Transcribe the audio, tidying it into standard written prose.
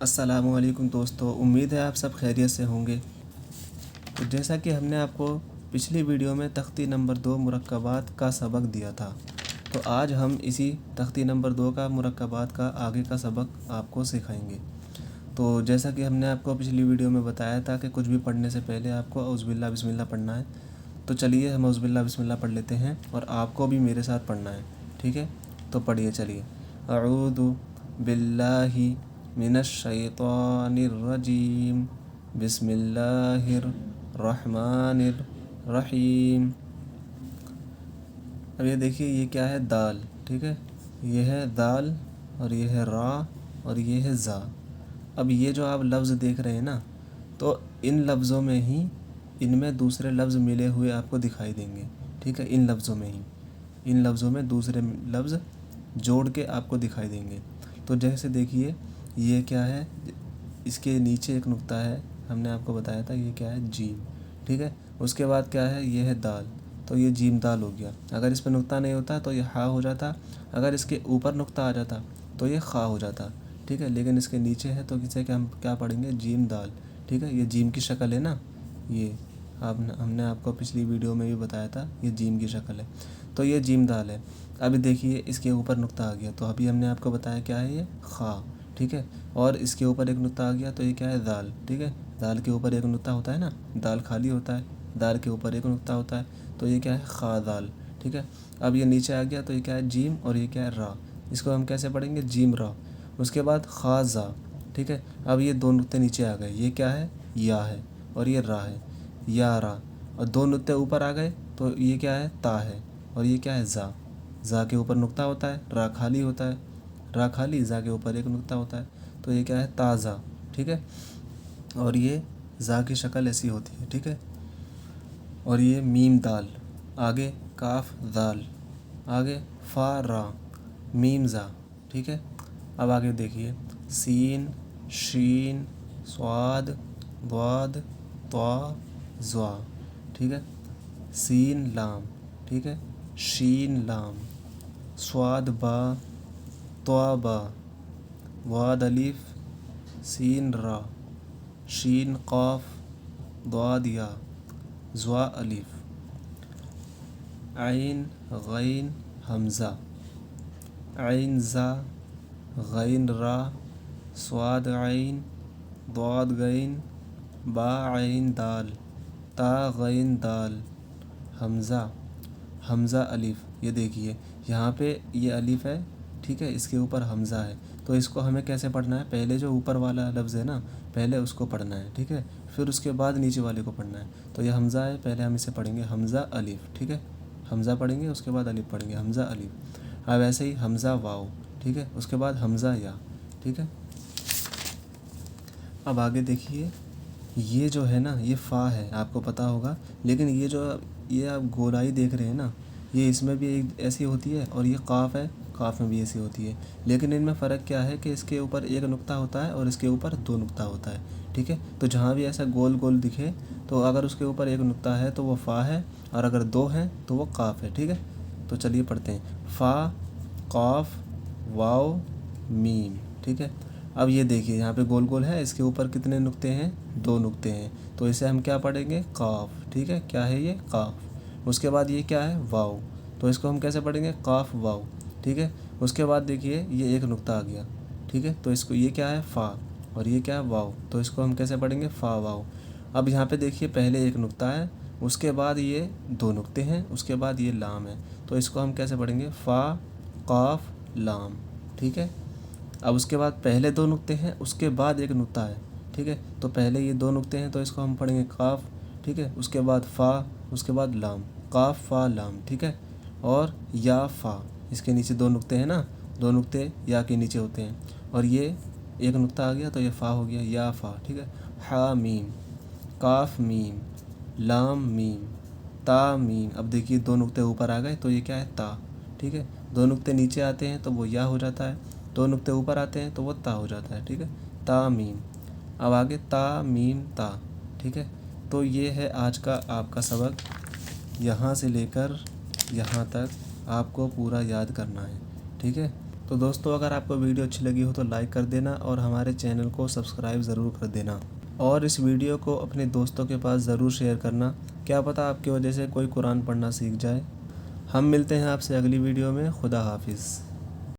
السلام علیکم دوستو، امید ہے آپ سب خیریت سے ہوں گے۔ تو جیسا کہ ہم نے آپ کو پچھلی ویڈیو میں تختی نمبر 2 مرکبات کا سبق دیا تھا، تو آج ہم اسی تختی نمبر 2 کا مرکبات کا آگے کا سبق آپ کو سکھائیں گے۔ تو جیسا کہ ہم نے آپ کو پچھلی ویڈیو میں بتایا تھا کہ کچھ بھی پڑھنے سے پہلے آپ کو اعوذ باللہ بسم اللہ پڑھنا ہے، تو چلیے ہم اعوذ باللہ بسم اللہ پڑھ لیتے ہیں اور آپ کو بھی میرے ساتھ پڑھنا ہے، ٹھیک ہے؟ تو پڑھیے چلیے۔ اعوذ باللہ من الشیطان الرجیم، بسم اللہ الرحمن الرحیم۔ اب یہ دیکھیے، یہ کیا ہے؟ دال، ٹھیک ہے؟ یہ ہے دال اور یہ ہے را اور یہ ہے زا۔ اب یہ جو آپ لفظ دیکھ رہے ہیں نا، تو ان لفظوں میں ہی ان میں دوسرے لفظ ملے ہوئے آپ کو دکھائی دیں گے، ٹھیک ہے؟ ان لفظوں میں ہی، ان لفظوں میں دوسرے لفظ جوڑ کے آپ کو دکھائی دیں گے۔ تو جیسے دیکھیے، یہ کیا ہے؟ اس کے نیچے ایک نقطہ ہے، ہم نے آپ کو بتایا تھا یہ کیا ہے؟ جیم، ٹھیک ہے؟ اس کے بعد کیا ہے؟ یہ ہے دال، تو یہ جیم دال ہو گیا۔ اگر اس پہ نقطہ نہیں ہوتا تو یہ ہا ہو جاتا، اگر اس کے اوپر نقطہ آ جاتا تو یہ خا ہو جاتا، ٹھیک ہے؟ لیکن اس کے نیچے ہے تو اسے ہم کیا پڑھیں گے؟ جیم دال، ٹھیک ہے؟ یہ جیم کی شکل ہے نا، یہ ہم نے آپ کو پچھلی ویڈیو میں بھی بتایا تھا، یہ جیم کی شکل ہے، تو یہ جیم دال ہے۔ ابھی دیکھیے، اس کے اوپر نقطہ آ گیا تو ابھی ہم نے آپ کو بتایا کیا ہے؟ یہ خا، ٹھیک ہے؟ اور اس کے اوپر ایک نقطہ آ گیا تو یہ کیا ہے؟ دال، ٹھیک ہے؟ دال کے اوپر ایک نقطہ ہوتا ہے نا، دال خالی ہوتا ہے، دال کے اوپر ایک نقطہ ہوتا ہے، تو یہ کیا ہے؟ خا دال، ٹھیک ہے؟ اب یہ نیچے آ گیا تو یہ کیا ہے؟ جیم، اور یہ کیا ہے؟ را۔ اس کو ہم کیسے پڑھیں گے؟ جیم را۔ اس کے بعد خا زا، ٹھیک ہے؟ اب یہ دو نقطے نیچے آ گئے، یہ کیا ہے؟ یا ہے اور یہ را ہے، یا را، اور دو نقطے اوپر آ گئے تو یہ کیا ہے؟ تا ہے، اور یہ کیا ہے؟ زا۔ زا کے اوپر نقطہ ہوتا ہے، را خالی ہوتا ہے، را خالی، زا کے اوپر ایک نقطہ ہوتا ہے، تو یہ کیا ہے؟ تازہ، ٹھیک ہے؟ اور یہ زا کی شکل ایسی ہوتی ہے، ٹھیک ہے؟ اور یہ میم دال، آگے کاف دال، آگے فا را، میم زا، ٹھیک ہے؟ اب آگے دیکھیے، سین، شین، صاد، ضاد، طا، ظا، ٹھیک ہے؟ سین لام، ٹھیک ہے؟ شین لام، صاد با، طا با، ضاد الف، سین را، شین قاف، ضاد یا، ظا الف، عین غین حمزہ، عین زا، غین را، صاد عین، ضاد غین، با عین دال، تا غین دال، حمزہ، حمزہ الف۔ یہ دیکھیے یہاں پہ یہ الف ہے، ٹھیک ہے؟ اس کے اوپر حمزہ ہے، تو اس کو ہمیں کیسے پڑھنا ہے؟ پہلے جو اوپر والا لفظ ہے نا، پہلے اس کو پڑھنا ہے، ٹھیک ہے؟ پھر اس کے بعد نیچے والے کو پڑھنا ہے۔ تو یہ حمزہ ہے، پہلے ہم اسے پڑھیں گے حمزہ الف، ٹھیک ہے؟ حمزہ پڑھیں گے، اس کے بعد الف پڑھیں گے، حمزہ الف۔ اب ایسے ہی حمزہ واو، ٹھیک ہے؟ اس کے بعد حمزہ یا، ٹھیک ہے؟ اب آگے دیکھیے، یہ جو ہے نا، یہ فا ہے، آپ کو پتہ ہوگا، لیکن یہ جو یہ آپ گولائی دیکھ رہے ہیں نا، یہ اس میں بھی ایک ایسی ہوتی ہے، اور یہ قاف ہے، قاف میں بھی ایسی ہوتی ہے، لیکن ان میں فرق کیا ہے کہ اس کے اوپر ایک نقطہ ہوتا ہے اور اس کے اوپر دو نقطہ ہوتا ہے، ٹھیک ہے؟ تو جہاں بھی ایسا گول گول دکھے تو اگر اس کے اوپر ایک نقطہ ہے تو وہ فا ہے، اور اگر دو ہیں تو وہ قاف ہے، ٹھیک ہے؟ تو چلیے پڑھتے ہیں، فا، قاف، واو، میم، ٹھیک ہے؟ اب یہ دیکھیے یہاں پہ گول گول ہے، اس کے اوپر کتنے نقطے ہیں؟ دو نقطے ہیں، تو اسے ہم کیا پڑھیں گے؟ قاف، ٹھیک ہے؟ کیا ہے یہ؟ قاف۔ اس کے بعد یہ کیا ہے؟ واو، تو اس کو ہم کیسے پڑھیں گے؟ قاف واو، ٹھیک ہے؟ اس کے بعد دیکھیے یہ ایک نقطہ آ گیا، ٹھیک ہے؟ تو اس کو یہ کیا ہے؟ فا، اور یہ کیا ہے؟ واو، تو اس کو ہم کیسے پڑھیں گے؟ فا واو۔ اب یہاں پہ دیکھیے پہلے ایک نقطہ ہے، اس کے بعد یہ دو نقطے ہیں، اس کے بعد یہ لام ہے، تو اس کو ہم کیسے پڑھیں گے؟ فا، قاف، لام، ٹھیک ہے؟ اب اس کے بعد پہلے دو نقطے ہیں، اس کے بعد ایک نقطہ ہے، ٹھیک ہے؟ تو پہلے یہ دو نقطے ہیں تو اس کو ہم پڑھیں گے قاف، ٹھیک ہے؟ اس کے بعد فا، اس کے بعد لام، قاف فا لام، ٹھیک ہے؟ اور یا فا، اس کے نیچے دو نقطے ہیں نا، دو نقطے یا کے نیچے ہوتے ہیں، اور یہ ایک نقطہ آ گیا تو یہ فا ہو گیا، یا فا، ٹھیک ہے؟ حا میم، قاف میم، لام میم، تا میم۔ اب دیکھیے دو نقطے اوپر آ گئے تو یہ کیا ہے؟ تا، ٹھیک ہے؟ دو نقطے نیچے آتے ہیں تو وہ یا ہو جاتا ہے، دو نقطے اوپر آتے ہیں تو وہ تا ہو جاتا ہے، ٹھیک ہے؟ تا میم۔ اب آگے تا میم تا، ٹھیک ہے؟ تو یہ ہے آج کا آپ کا سبق، یہاں سے لے کر یہاں تک آپ کو پورا یاد کرنا ہے، ٹھیک ہے؟ تو دوستو اگر آپ کو ویڈیو اچھی لگی ہو تو لائک کر دینا اور ہمارے چینل کو سبسکرائب ضرور کر دینا، اور اس ویڈیو کو اپنے دوستوں کے پاس ضرور شیئر کرنا، کیا پتہ آپ کی وجہ سے کوئی قرآن پڑھنا سیکھ جائے۔ ہم ملتے ہیں آپ سے اگلی ویڈیو میں۔ خدا حافظ۔